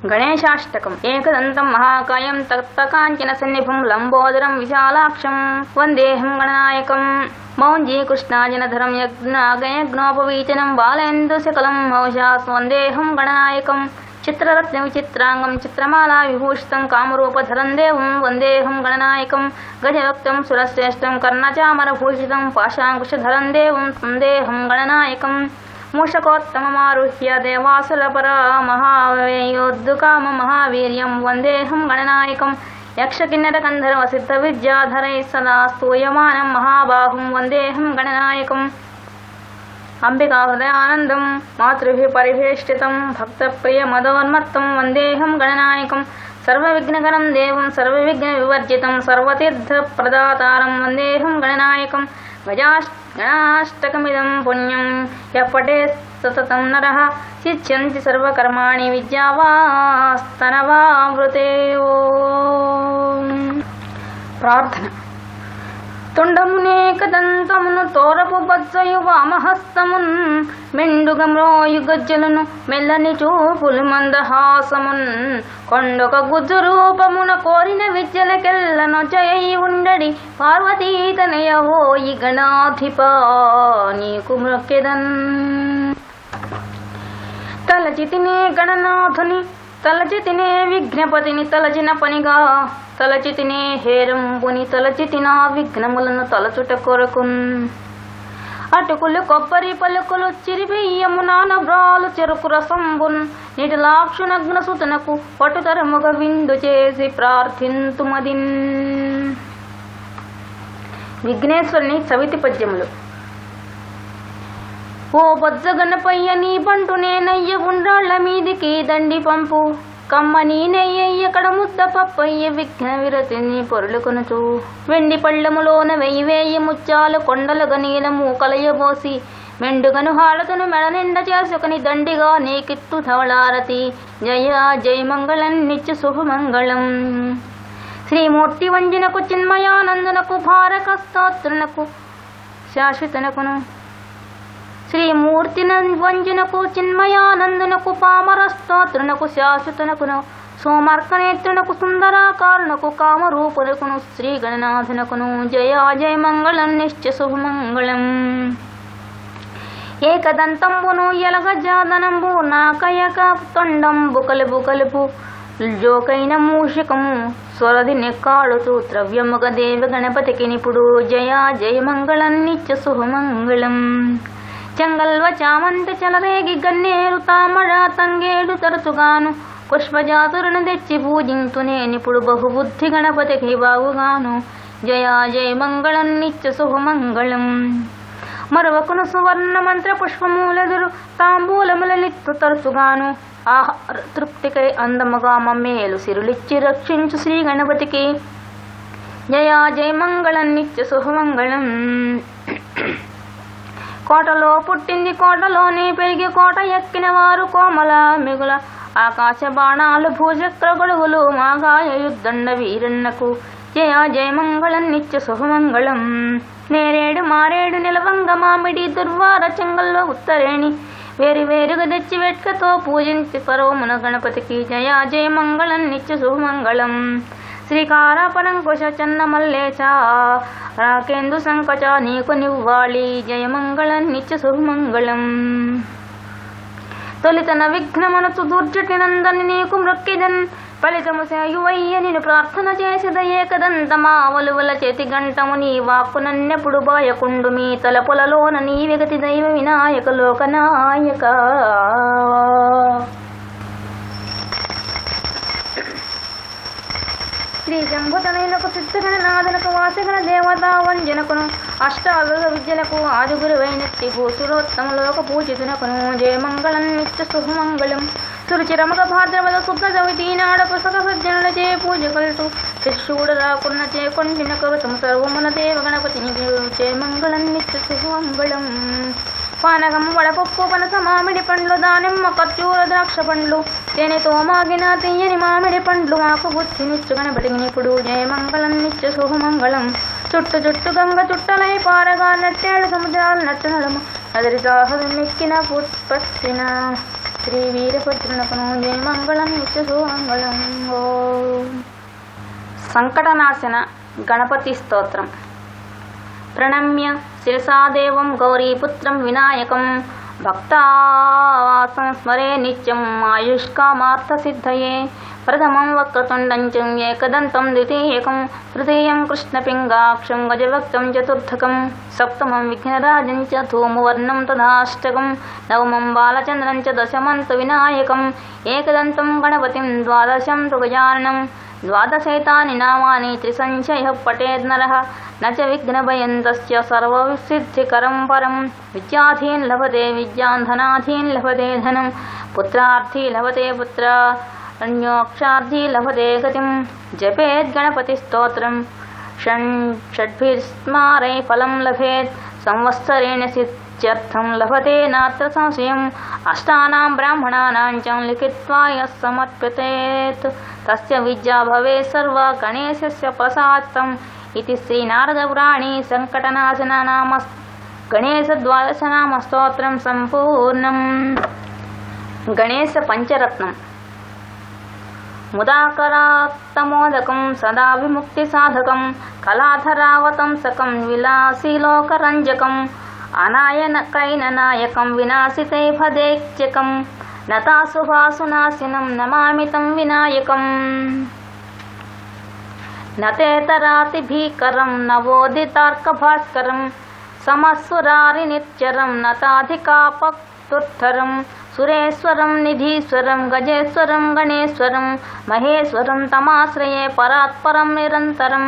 గణేశాష్టకం. ఏకదంతం మహాకాయం తప్తకాంచన సన్నిభం లంబోదరం విశాలాక్షం వందేహం గణనాయకం. మౌంజీకృష్ణాజనధరం యజ్ఞాగయజ్ఞోపవీచనం బాలేందుశకలం మౌషాస్ వందేహం గణనాయకం. చిత్రరత్న విచిత్రాంగం చిత్రమాలా విభూషితం కామరూపధరం దేవం వందేహం గణనాయకం. గజవక్తం సురశ్రేష్టం కర్ణచామరభూషితం పాశాంకుశధరం దేవం వందేహం గణనాయకం. మూషకోత్తమమారుహ్య దేవాసులపరా మహావేయోద్దుకామ మహావీర్యం వందేహం గణనాయకం. యక్షకిన్నరకంధర్వ సిద్ధ విద్యాధరై సదా స్తూయమానం మహాబాహుం వందేహం గణనాయకం. అంబికా హృదయానందం మాతృభి పరివేష్టితం భక్తప్రియ మదోన్మత్తం వందేహం గణనాయకం. సర్వవిఘ్నకరం దేవం సర్వవిఘ్న వివర్జితం సర్వతీర్థ ప్రదాతారం వందేహం గణనాయకం. గణాష్టకమిదం పుణ్యం యపఠే సతతం నరః సిద్ధ్యంతి సర్వకర్మాణి విద్యావాస్తనవావృతే. ప్రార్థన. తొండమునేకదంతమును తోరపు బజ్జయు వామహస్తమున్ మెండుగమ్రోయు గజ్జలను మెల్లని చూపులు మందహాసమున్ కొండొక గుజ్జు రూపమున కోరిన విద్యలకెల్లను జయై ఉండడి పార్వతీతనయవోయి గణాధిపా నీకు మ్రొక్కెదన్. తలచితినే గణనాథుని తలచితినే విఘ్నపతిని తలచిన పనిగా తలచితినే హేరంబుని తలచితినా విఘ్నములను తలచుట కొరకున్. అటుకులు కొబ్బరి పలుకులు చిరిబియ్యము నానబ్రాలు చెరుకు రసంబున్ నిటిలాక్షునగ్న సుతనకు పటుతరముగ విందు చేసి ప్రార్థింతుమదిన్. విఘ్నేశ్వరుని చవితి పద్యములు. ఓ బొజ్జ గణపయ్య నీ బంటు నేనయ్య ఉండ్రాళ్ల మీదికి దండి పంపు కమ్మని నెయ్యయ్య కడ ముద్ద పప్పయ్య విఘ్న విరతిని పొరులుకొనుచు వెండి పళ్ళములోన వెయ్యి వేయి ముత్యాలు కొండలుగా నీలము కలయబోసి మెండుగను హారతును మెడ నిండ చేసుకుని దండిగా నీకిత్తు ధవళారతి జయ జయ మంగళం నిత్య శుభమంగళం. శ్రీమూర్తి వంజనకు చిన్మయానందనకు భారక స్తోత్రునకు శాశ్వతనకును శ్రీమూర్తి వంజనకు చిన్మయానందునకు పామర స్తోత్రునకు శాశ్వతనకును సోమర్కనేత్రునకు సుందరాకారునకు కామరూపునకును శ్రీ గణనాథునకును జయ జయ మంగళం నిత్య శుభమంగళం. ఏకదంతంబును ఎలగజాదనంబు నాకయక తొండంబు కలుపు కలుపు జోకైన మూషికము స్వరది నెక్కాడుతూ ద్రవ్యముగ దేవ గణపతికి నిపుడు జయ జయ మంగళం నిత్య శుభమంగళం. చెంగల్వ చామంతి చెలరేగి గన్నేరు తామడ తంగేడు తరచుగాను పుష్పజాతురును తెచ్చి పూజింతునే నిపుడు బహుబుద్ధి గణపతికి బాగుగాను జయ జయ మంగళం నిత్య శుభమంగళం. మరొకను సువర్ణ మంత్ర పుష్పములెదురు తాంబూలముల నిత్తు తరచుగాను ఆహార తృప్తికై అందముగా మమ్మేలు సిరులిచ్చి రక్షించు శ్రీ గణపతికి జయ జయ మంగళం నిత్య శుభమంగళం. కోటలో పుట్టింది కోటలోనే పెరిగి కోట ఎక్కిన వారు కోమల మిగుల ఆకాశ బాణాలు భూచక్ర గొడుగులు మాగాయ యుద్ధండ వీరన్నకు జయ జయ మంగళం నిత్య శుభమంగళం. నేరేడు మారేడు నిలవంగ మామిడి దుర్వార చెంగల్లో ఉత్తరేణి వేరు వేరుగా తెచ్చి వెట్కతో పూజించి పరోమున గణపతికి జయ జయ మంగళం నిత్య శుభమంగళం. శ్రీకారపరంకుశ చన్నమల్లేచ రాకేందు సంకచ నీకు నివ్వాలి జయ మంగళం నిత్య శుభమంగళం. తొలితన విఘ్నమనచు దుర్జటి నందని నీకు మృక్కిదన్ ఫలితము సేయువయ్య నిన్ను ప్రార్థన చేసిద ఏకదంతమా వలువల చేతి గంటము నీ వాక్కు నన్నెప్పుడు బాయకుండు మీ తలపులలోన నీ విగతి దైవ వినాయక లోకనాయక. శ్రీ శంభుతనయులకు సిద్ధగణనాథులకు వాసిగణ దేవతా వంజనకును అష్టాదశ విద్యలకు ఆదిగురువైనట్టి భూసురోత్తములోక పూజితునకును జయమంగళం నిత్య శుభమంగళం. సురుచిరమక భాద్రపద శుద్ధ చవితి నాడ పుస్తక సజ్జనులచే పూజకల్తు శిష్యుడు రాకున్న చేకొండిన కవచము సర్వమున దేవ గణపతిని జయమంగళం నిత్య శుభమంగళం. పానకం వడపప్పు పనస మామిడి పండ్లు దానిమ్మ ఖర్జూర ద్రాక్ష పండ్లు తేనెతో మాగిన తీయని మామిడి పండ్లు మాకు బుద్ధినిచ్చు గణపతికి నిపుడు జయమంగళం నిత్య శుభమంగళం. చుట్టు చుట్టు గంగ చుట్టలై పారగా నట్టేడు సముద్రాలు నట్టు నడమ అదరి దాహం ఎక్కిన పుష్పత్తిన శ్రీ వీరభద్రునకును జయ మంగళం నిత్య సుమంగళం. ఓం సంకటనాశన గణపతి స్తోత్రం. ప్రణమ్య శిరసాదేవం గౌరీపుత్రం వినాయకం భక్తావాసం స్మరే నిత్యం ఆయుష్కామార్థసిద్ధయే. ప్రథమం వక్రతుండం చ ఏకదంతం ద్వితీయకం తృతీయం కృష్ణపింగాక్షం గజవక్తం చతుర్థకం సప్తమం విఘ్నరాజం చ ధూమవర్ణం తథాష్టకం నవమం బాలచంద్రం చ దశమం తు వినాయకం ఏకదంతం గణపతిం ద్వాదశం తు గజాననం. ద్వాదశైతాని నామాని త్రిసంచయ పఠేన్నరః న చ విఘ్నభయం తస్య సర్వసిద్ధికరం పరం. విద్యాధీన్ లభతే విద్యాం ధనాధీన్ లభతే ధనం పుత్రార్థీ లభతే పుత్రా అన్యోక్షార్థీ లభతే గతిం. జపేద్ గణపతి స్తోత్రం షడ్భిస్మారై ఫలం లభేత్ సంవత్సరేణ సిద్ధ్యర్థం లభతే నాత్ర సంశయం. అష్టానాం బ్రాహ్మణానాం చ లిఖిత్వా యః సమర్ప్యతేత్ తస్య విద్యా భవేత్ సర్వ గణేశస్య ప్రసాదం. ఇది శ్రీ నారద పురాణే సంకటనాశన నామ గణేశ ద్వాదశ నామ స్తోత్రం సంపూర్ణం. గణేశ పంచరత్నం. ముదాకరాత్తమోదకం సదా విముక్తి సాధకం కళాధరావతంసకం విలాసిలోకరంజకం అనాయనకైననాయకం వినాశితే భదేక్యకం నతాశుభాసునాశినం నమామితం వినాయకం. నతేతరాతి భీకరం నవోదితార్కభాస్కరం సమస్సురారి నిత్యరం నతాధికాపతుత్తరం. సురేశ్వరం నిధీశ్వరం గజేశ్వరం గణేశ్వరం మహేశ్వరం తమాశ్రయే పరాత్పరం నిరంతరం.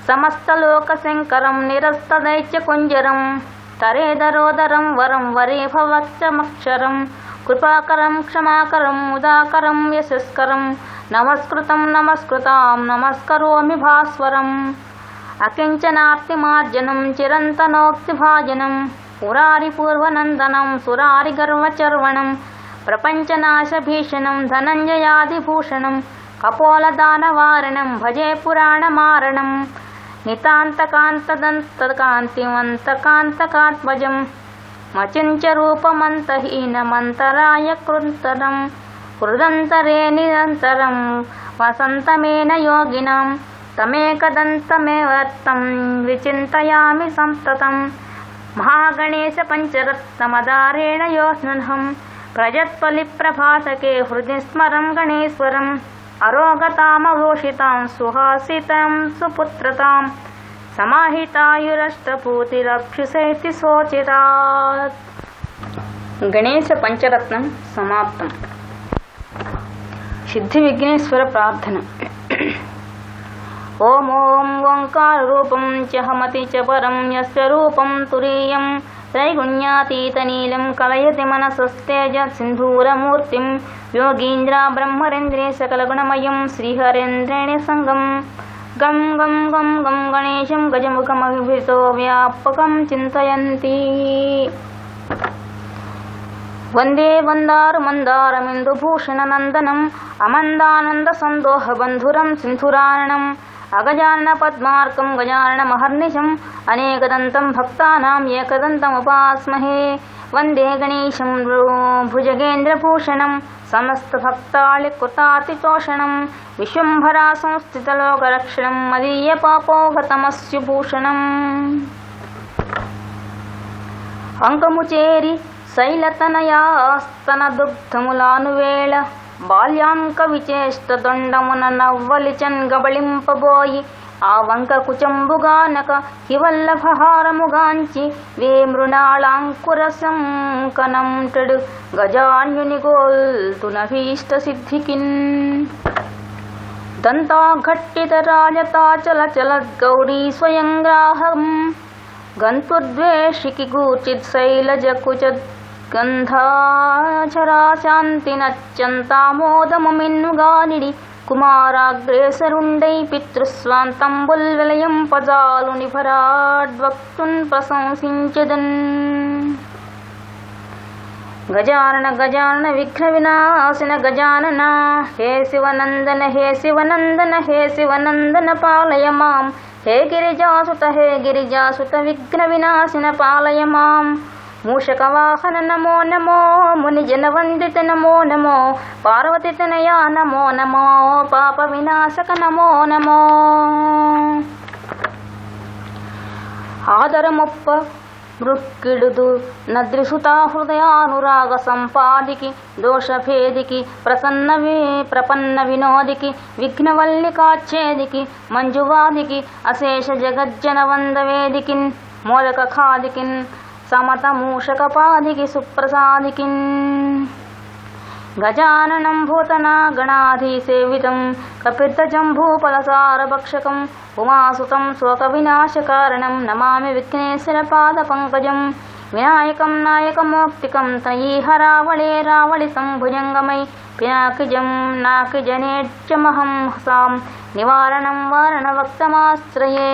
సమస్తలోకశంకరం నిరస్తదైత్యకుంజరం తరేదరోదరం వరం వరేభవక్షమక్షరం. కృపాకరం క్షమాకరం ముదాకరం యశస్కరం నమస్కృతం నమస్కృతాం నమస్కరోమి భాస్వరం. అకించనార్తిమార్జనం చిరంతనోక్తిభాజనం పురారి పూర్వనందనం సురారి గర్వచర్వణం ప్రపంచనాశభీషణం ధనంజయాదిభూషణం కపోలదానవారణం భజే పురాణమారణం. నితాంతకాంతదంతకాంతివంతకాంతకాత్మజం మచించరూపమంతహీనమంతరాయ కృంతరం కృదంతరే నిరంతరం వసంతమేన యోగినాం తమేకదంతమేవర్తం విచింతయామి సంతతం. మహాగణేశ పంచరత్నమదారేణ యోస్నుహం ప్రజత్పలిప్రభాసకే హృది స్మరం గణేశ్వరం. అరోగతామభూషితాం సుహాసితాం సుపుత్రతాం సమాహితాయురష్టభూతిరభ్యుసేతి శోచితాత్. గణేశ పంచరత్నం సమాప్తం. సిద్ధి విఘ్నేశ్వర ప్రార్థన. ఓం ఓం ఓంకార రూపం చహమతి చ పరం యస్య రూపం తురీయం త్రైగుణ్యాతీతనీలం కలయతి మనసస్తేజ సింధూరమూర్తిం యోగీంద్ర బ్రహ్మరేంద్రే సకలగుణమయం శ్రీహరేంద్రేణ సంగం. గం గం గం గం గణేశం గజముఖమభితో వ్యాపకం చింతయంతి. వందే వందారు మందారమిందుభూషణ నందనం అమందానంద సందోహ బంధురం సింధురారణం అగజానన పద్మార్కం గజానన మహర్నిశం అనేకదంతం భక్తానాం ఏకదంతముపాస్మహే. వందే గణేశం భుజగేంద్రభూషణం సమస్త భక్తాళి కృతాతితోషణం విశ్వంభరా సంస్థితలోకరక్షణం మదీయ పాపోగతమస్యు భూషణం. అంకము చేరి శైలతనయాస్తన దుగ్ధములానువేళ బాల్యాంక విచేష్ట దొండమున నవ్వలిచన్ గబళింపబోయి ఆ వంక కుచంబుగానక హివల్లభహారముగాంచి వే మృణాళాంకురశంకనంటడు గజాన్యుని గోల్తునభీష్ట సిద్ధికిన్. దంతాఘట్టిత రాజతాచల చలద్గౌరీ స్వయంగ్రాహం గంతుద్వేషికి గూచిత్ శైలజకుచ గంధాచరాశాంతి నచ్చంతామోదముమిన్నుగానిడి కుమారాగ్రేసరుండై పితృస్వాంతంబుల్ విలయంపజాలు నిభరాడ్వక్తున్ ప్రశంసించదన్. గజానన గజానన విఘ్న వినాశన గజానన హే శివనందన హే శివనందన హే శివనందన పాలయ మాం. హే గిరిజాసుత విఘ్న వినాశన పాలయ మాం. మూషకవాహన నమో నమో, మునిజనవందిత నమో నమో, పార్వతీతనయా నమో నమో, పాప వినాశక నమో నమో. ఆదరమొప్ప మృక్కిడుదు నద్రిసుతా హృదయానురాగ సంపాదికి, దోషభేదికి, ప్రపన్న వినోదికి, విఘ్నవల్లికాచ్ఛేదికి, మంజువాదికి, అశేష జగజ్జన వందవేదికిన్, మోదక ఖాదికిన్, సమత మూషకపాదికి, సుప్రసాదికిన్. గజాననం భూతనా గణాధీసేవితం, కపిర్దజంభూఫలసారభక్షకం, ఉమాసుతం శోకవినాశకారణం, నమామి విఘ్నేశ్వర పాదపంకజం. వినాయకం నాయకమౌక్తికం త్రయీహరావళే రావళి సంభుజంగమై, పినాకిజం నాకిజనేజ్యమహం సాం, నివారణం వారణవక్తమాశ్రయే.